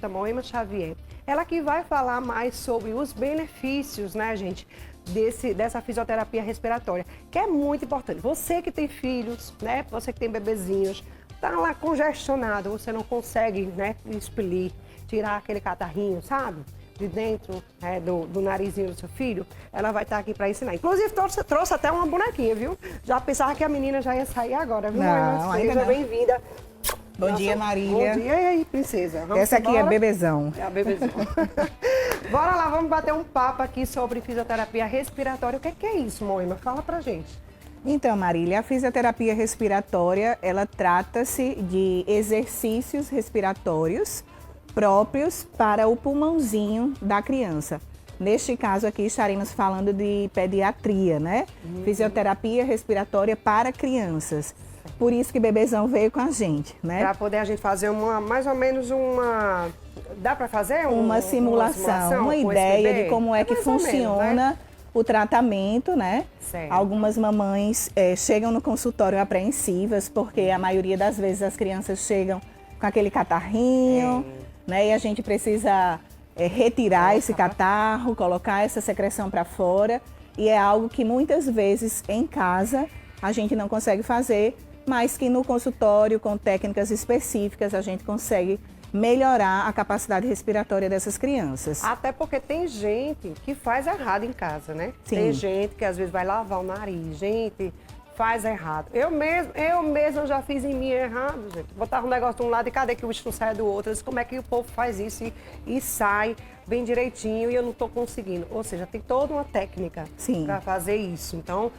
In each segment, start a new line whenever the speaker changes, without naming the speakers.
fisioterapeuta Moema Xavier. Ela que vai falar mais sobre os benefícios, né, gente, dessa fisioterapia respiratória, que é muito importante. Você que tem filhos, né, você que tem bebezinhos, tá lá congestionado, você não consegue, né, expelir, tirar aquele catarrinho, sabe? De dentro, né, do narizinho do seu filho, ela vai estar aqui para ensinar. Inclusive, trouxe até uma bonequinha, viu? Já pensava que a menina já ia sair agora, viu?
Não, ainda
seja
não.
bem-vinda.
Bom dia, Marília.
Bom dia, e aí, princesa? Vamos
Essa aqui
embora?
é Bebezão.
É a Bebezão. Bora lá, vamos bater um papo aqui sobre fisioterapia respiratória. O que é isso, Moema? Fala pra gente.
Então, Marília, a fisioterapia respiratória, ela trata-se de exercícios respiratórios próprios para o pulmãozinho da criança. Neste caso aqui estaremos falando de pediatria, né? Fisioterapia respiratória para crianças. Por isso que Bebezão veio com a gente, né?
Para poder a gente fazer mais ou menos uma... Dá para fazer
uma simulação, uma
com esse
ideia
bebê?
de como é que
mais ou
funciona
menos, né?
o tratamento, né?
Certo.
Algumas mamães chegam no consultório apreensivas, porque a maioria das vezes as crianças chegam com aquele catarrinho, né? E a gente precisa retirar esse catarro, colocar essa secreção para fora. E é algo que muitas vezes em casa a gente não consegue fazer, mas que no consultório, com técnicas específicas, a gente consegue melhorar a capacidade respiratória dessas crianças.
Até porque tem gente que faz errado em casa, né?
Sim.
Tem gente que às vezes vai lavar o nariz, gente faz errado. Eu mesma já fiz em mim errado, gente. Botava um negócio de um lado e cadê que o bicho não sai do outro? Eu disse, como é que o povo faz isso e sai bem direitinho e eu não estou conseguindo? Ou seja, tem toda uma técnica para fazer isso. Então,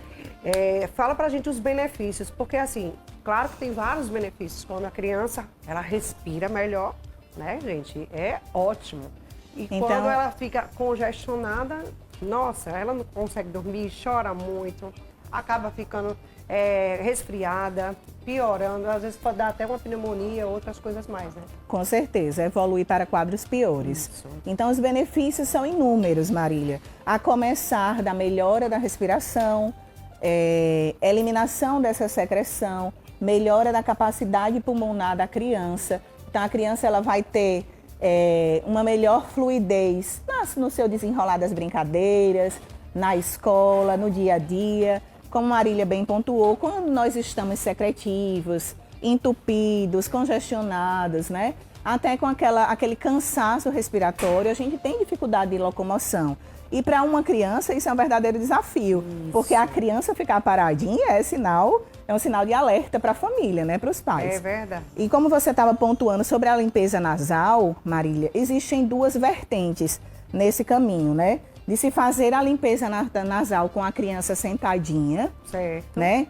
fala pra gente os benefícios, porque assim, claro que tem vários benefícios. Quando a criança, ela respira melhor, né, gente? É ótimo. E
então,
quando ela fica congestionada, nossa, ela não consegue dormir, chora muito, acaba ficando resfriada, piorando, às vezes pode dar até uma pneumonia, outras coisas mais, né?
Com certeza, evolui para quadros piores.
Isso.
Então, os benefícios são inúmeros, Marília. A começar da melhora da respiração, eliminação dessa secreção, melhora da capacidade pulmonar da criança. Então, a criança ela vai ter uma melhor fluidez no seu desenrolar das brincadeiras, na escola, no dia a dia. Como Marília bem pontuou, quando nós estamos secretivos, entupidos, congestionados, né? Até com aquele cansaço respiratório, a gente tem dificuldade de locomoção. E para uma criança isso é um verdadeiro desafio, porque a criança ficar paradinha é um sinal de alerta para a família, né, para os pais.
É verdade.
E como você estava pontuando sobre a limpeza nasal, Marília, existem duas vertentes nesse caminho, né? De se fazer a limpeza nasal com a criança sentadinha,
certo,
né?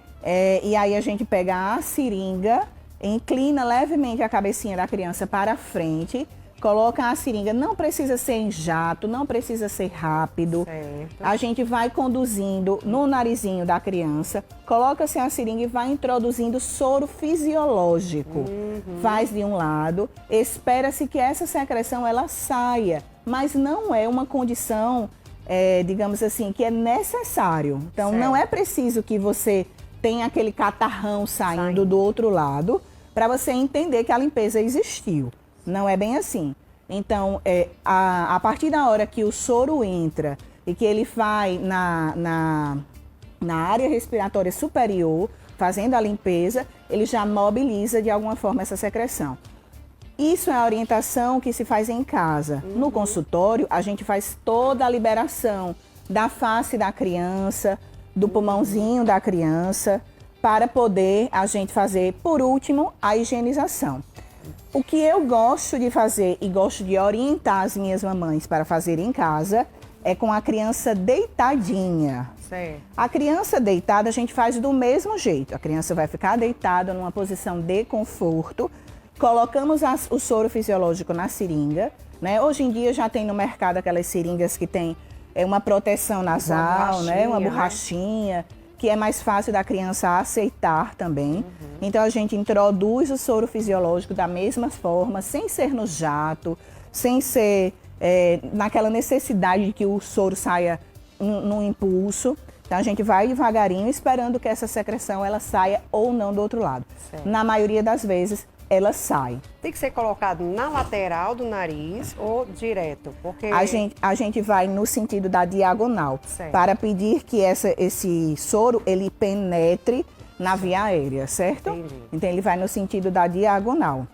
E aí a gente pega a seringa, inclina levemente a cabecinha da criança para frente, coloca a seringa, não precisa ser em jato, não precisa ser rápido.
certo.
A gente vai conduzindo no narizinho da criança, coloca-se a seringa e vai introduzindo soro fisiológico. Faz de um lado, espera-se que essa secreção ela saia, mas não é uma condição, digamos assim, que é necessário. Então,
certo.
não é preciso que você tenha aquele catarrão saindo do outro lado para você entender que a limpeza existiu. Não é bem assim. Então, a partir da hora que o soro entra e que ele vai na área respiratória superior, fazendo a limpeza, ele já mobiliza de alguma forma essa secreção. Isso é a orientação que se faz em casa. No consultório, a gente faz toda a liberação da face da criança, do pulmãozinho da criança, para poder a gente fazer, por último, a higienização. O que eu gosto de fazer e gosto de orientar as minhas mamães para fazer em casa é com a criança deitadinha.
Certo.
A criança deitada a gente faz do mesmo jeito. A criança vai ficar deitada numa posição de conforto. Colocamos o soro fisiológico na seringa, né? Hoje em dia já tem no mercado aquelas seringas que tem uma proteção nasal, né? Uma borrachinha, que é mais fácil da criança aceitar também. Então a gente introduz o soro fisiológico da mesma forma, sem ser no jato, sem ser naquela necessidade de que o soro saia num impulso. Então a gente vai devagarinho esperando que essa secreção ela saia ou não do outro lado.
Certo.
Na maioria das vezes ela sai.
Tem que ser colocado na lateral do nariz ou direto? Porque
A gente vai no sentido da diagonal,
certo,
para pedir que esse soro ele penetre na via aérea, certo?
Entendi.
Então ele vai no sentido da diagonal.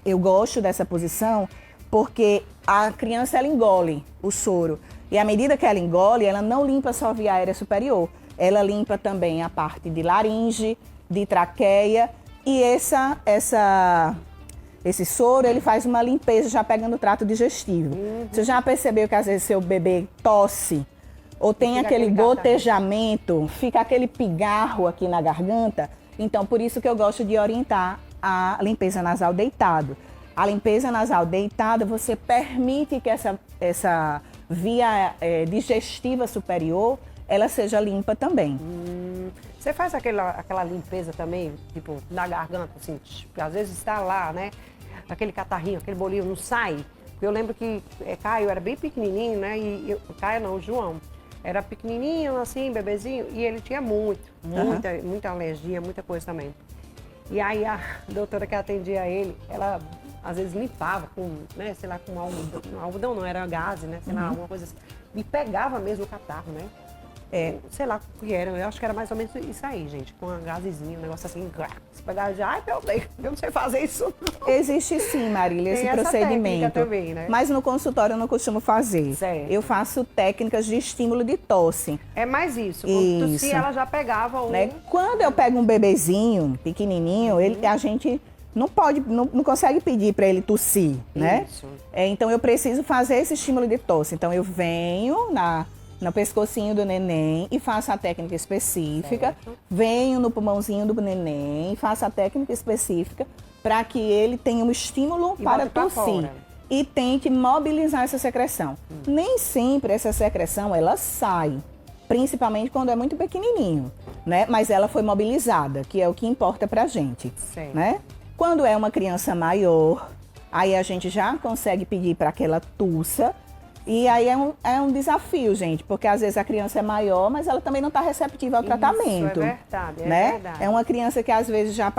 Eu gosto dessa posição porque a criança ela engole o soro. E à medida que ela engole, ela não limpa só a via aérea superior. Ela limpa também a parte de laringe, de traqueia. E esse soro, ele faz uma limpeza já pegando o trato digestivo. Você já percebeu que às vezes seu bebê tosse? Ou tem
Fica
aquele
aquele
gotejamento, fica aquele pigarro aqui na garganta? Então, por isso que eu gosto de orientar a limpeza nasal deitado. A limpeza nasal deitada, você permite que essa via digestiva superior, ela seja limpa também.
Você faz aquela limpeza também, tipo, na garganta, assim, que às vezes está lá, né? Aquele catarrinho, aquele bolinho não sai. Porque eu lembro que Caio era bem pequenininho, né? Caio não, o João. Era pequenininho, assim, bebezinho, e ele tinha muita alergia, muita coisa também. E aí a doutora que atendia ele, ela às vezes limpava com, né, sei lá, com algodão não, era gaze, né, sei lá, alguma coisa assim. E pegava mesmo o catarro, né? Sei lá o que era, eu acho que era mais ou menos isso aí, gente, com a gazezinha, um negócio assim, se pegava de, ai meu Deus, eu não sei fazer isso não.
Existe sim, Marília, esse
Tem essa
procedimento.
técnica também, né?
Mas no consultório eu não costumo fazer.
Certo.
Eu faço técnicas de estímulo de tosse.
É mais isso, quando
Isso.
tossia, ela já pegava o...
Né? Quando eu pego um bebezinho pequenininho, a gente não consegue pedir para ele tossir, né?
Isso.
Então eu preciso fazer esse estímulo de tosse. Então eu venho no pescocinho do neném e faço a técnica específica,
certo,
venho no pulmãozinho do neném e faço a técnica específica para que ele tenha um estímulo para
bote pra
tossir.
fora.
E tente mobilizar essa secreção. Nem sempre essa secreção ela sai, principalmente quando é muito pequenininho, né? Mas ela foi mobilizada, que é o que importa pra gente,
Certo.
né? Quando é uma criança maior, aí a gente já consegue pedir para que ela tussa. E aí é um desafio, gente, porque às vezes a criança é maior, mas ela também não está receptiva ao tratamento.
Isso, é verdade,
né?
verdade.
É uma criança que às vezes já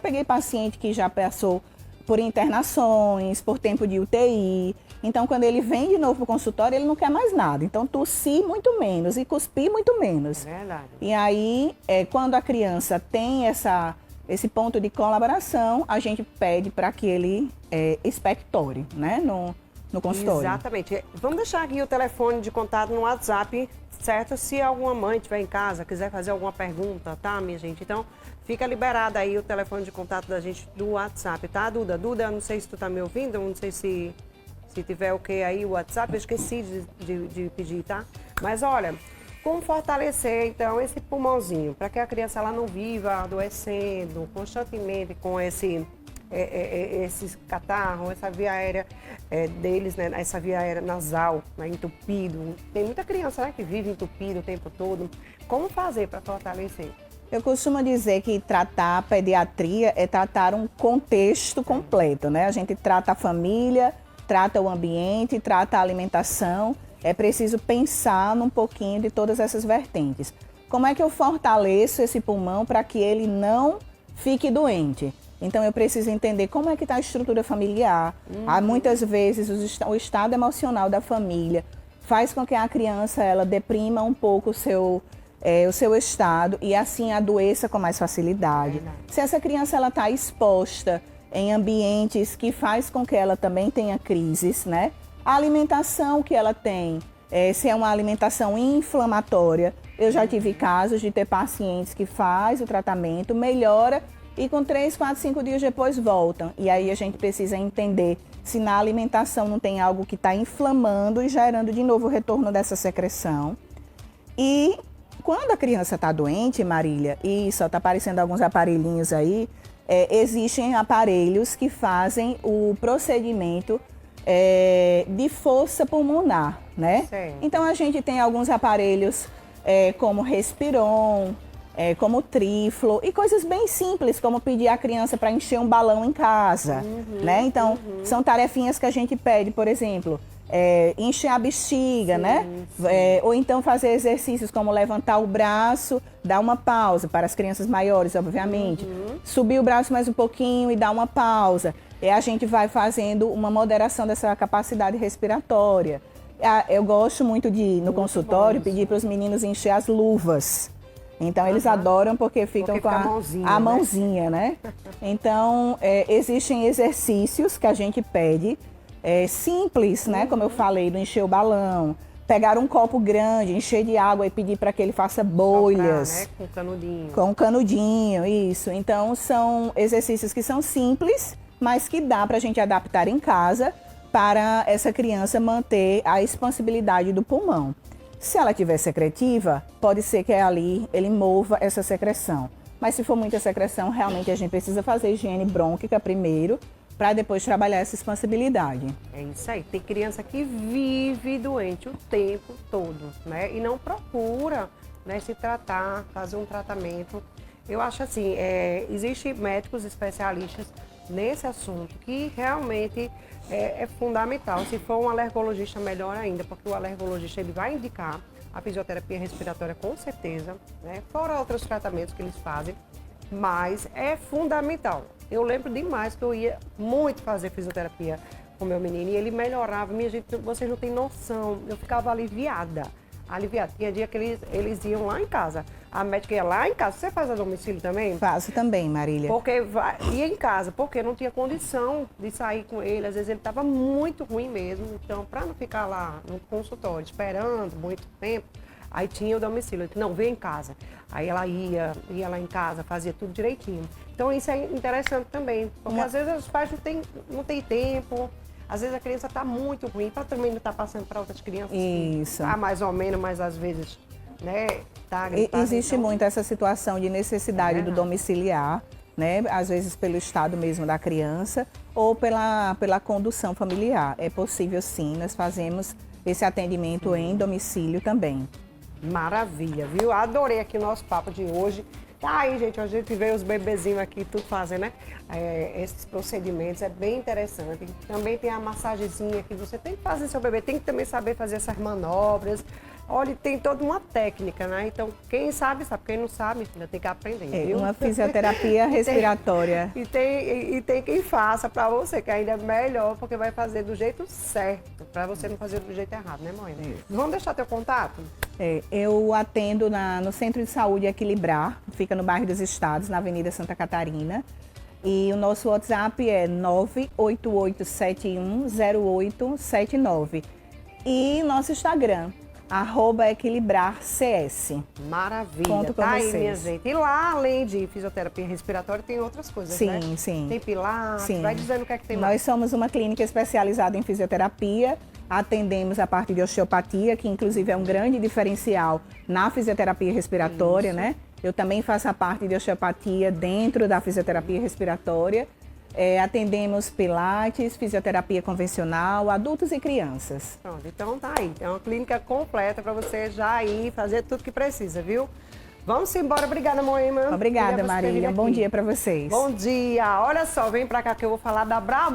peguei paciente que já passou por internações, por tempo de UTI. Então, quando ele vem de novo para o consultório, ele não quer mais nada. Então, tossir muito menos e cuspir muito menos.
É verdade.
E aí, quando a criança tem esse ponto de colaboração, a gente pede para que ele expectore, né, no consultório.
Exatamente. Vamos deixar aqui o telefone de contato no WhatsApp, certo? Se alguma mãe estiver em casa, quiser fazer alguma pergunta, tá, minha gente? Então, fica liberado aí o telefone de contato da gente do WhatsApp, tá, Duda? Duda, não sei se tu tá me ouvindo, não sei se tiver ok aí o WhatsApp, eu esqueci de pedir, tá? Mas olha, como fortalecer, então, esse pulmãozinho, para que a criança ela não viva adoecendo constantemente com esses catarros, essa via aérea deles, né? Essa via aérea nasal, né? Entupido. Tem muita criança, né, que vive entupido o tempo todo. Como fazer para fortalecer?
Eu costumo dizer que tratar a pediatria é tratar um contexto completo, né? A gente trata a família, trata o ambiente, trata a alimentação. É preciso pensar num pouquinho de todas essas vertentes. Como é que eu fortaleço esse pulmão para que ele não fique doente? Então, eu preciso entender como é que está a estrutura familiar. Há muitas vezes o estado emocional da família faz com que a criança ela deprima um pouco o seu estado e assim adoeça com mais facilidade. Se essa criança ela está exposta em ambientes que faz com que ela também tenha crises, né? A alimentação que ela tem, se é uma alimentação inflamatória, eu já tive casos de ter pacientes que faz o tratamento, melhora e com 3, 4, 5 dias depois voltam. E aí a gente precisa entender se na alimentação não tem algo que está inflamando e gerando de novo o retorno dessa secreção. E quando a criança está doente, Marília, e só está aparecendo alguns aparelhinhos aí, existem aparelhos que fazem o procedimento de força pulmonar, né?
Certo.
Então a gente tem alguns aparelhos como Respiron, como Triflo e coisas bem simples, como pedir a criança para encher um balão em casa, né? Então, são tarefinhas que a gente pede, por exemplo, encher a bexiga,
Sim,
né?
sim.
Ou então fazer exercícios como levantar o braço, dar uma pausa, para as crianças maiores, obviamente. Subir o braço mais um pouquinho e dar uma pausa. E a gente vai fazendo uma moderação dessa capacidade respiratória. Eu gosto muito de, no consultório, pedir para os meninos encher as luvas. Então, eles adoram porque ficam com a mãozinha, né? Então, existem exercícios que a gente pede, simples, né? Como eu falei, do encher o balão, pegar um copo grande, encher de água e pedir para que ele faça bolhas.
Soprar, né? Com canudinho.
Com canudinho, isso. Então, são exercícios que são simples, mas que dá para a gente adaptar em casa para essa criança manter a expansibilidade do pulmão. Se ela tiver secretiva, pode ser que ali ele mova essa secreção. Mas se for muita secreção, realmente a gente precisa fazer higiene brônquica primeiro, para depois trabalhar essa expansibilidade.
É isso aí. Tem criança que vive doente o tempo todo, né? E não procura, né, se tratar, fazer um tratamento. Eu acho assim, existem médicos especialistas nesse assunto que realmente é fundamental. Se for um alergologista, melhor ainda, porque o alergologista ele vai indicar a fisioterapia respiratória com certeza, né? Fora outros tratamentos que eles fazem, mas é fundamental. Eu lembro demais que eu ia muito fazer fisioterapia com meu menino e ele melhorava. Minha gente, vocês não têm noção, eu ficava aliviada. Tinha dia que eles iam lá em casa. A médica ia lá em casa. Você faz a domicílio também?
Faço também, Marília.
Porque ia em casa, porque não tinha condição de sair com ele. Às vezes ele estava muito ruim mesmo. Então, para não ficar lá no consultório esperando muito tempo, aí tinha o domicílio. Eu disse, não, vem em casa. Aí ela ia lá em casa, fazia tudo direitinho. Então, isso é interessante também. Porque às vezes os pais não têm tempo. Às vezes a criança está muito ruim, para também não estar passando para outras crianças.
Isso.
Mais ou menos, mas às vezes, né, tá
existe
então,
muito essa situação de necessidade do domiciliar, né? Às vezes pelo estado mesmo da criança ou pela condução familiar. É possível sim, nós fazemos esse atendimento em domicílio também.
Maravilha, viu? Adorei aqui o nosso papo de hoje. Tá aí, gente, a gente vê os bebezinhos aqui, tudo fazendo, né? Esses procedimentos, é bem interessante. Também tem a massagenzinha que você tem que fazer seu bebê, tem que também saber fazer essas manobras. Olha, tem toda uma técnica, né? Então, quem sabe, sabe. Quem não sabe, ainda tem que aprender, viu?
Uma fisioterapia respiratória.
E tem quem faça para você, que ainda é melhor, porque vai fazer do jeito certo, para você não fazer do jeito errado, né, mãe? Vamos deixar teu contato?
Eu atendo no Centro de Saúde Equilibrar, fica no bairro dos Estados, na Avenida Santa Catarina. E o nosso WhatsApp é 988710879. E nosso Instagram, @equilibrarcs.
Maravilha.
Conto com
tá
vocês.
Aí, minha gente. E lá, além de fisioterapia respiratória, tem outras coisas, né?
Sim.
Tem pilates,
Sim.
vai dizendo o que é que tem mais.
Nós somos uma clínica especializada em fisioterapia, atendemos a parte de osteopatia, que inclusive é um grande diferencial na fisioterapia respiratória, né? Eu também faço a parte de osteopatia dentro da fisioterapia respiratória. Atendemos pilates, fisioterapia convencional, adultos e crianças.
Pronto, então tá aí. É uma clínica completa para você já ir fazer tudo que precisa, viu? Vamos embora. Obrigada, Moema.
Obrigada, Marília. Um bom dia para vocês.
Bom dia. Olha só, vem para cá que eu vou falar da Brahma.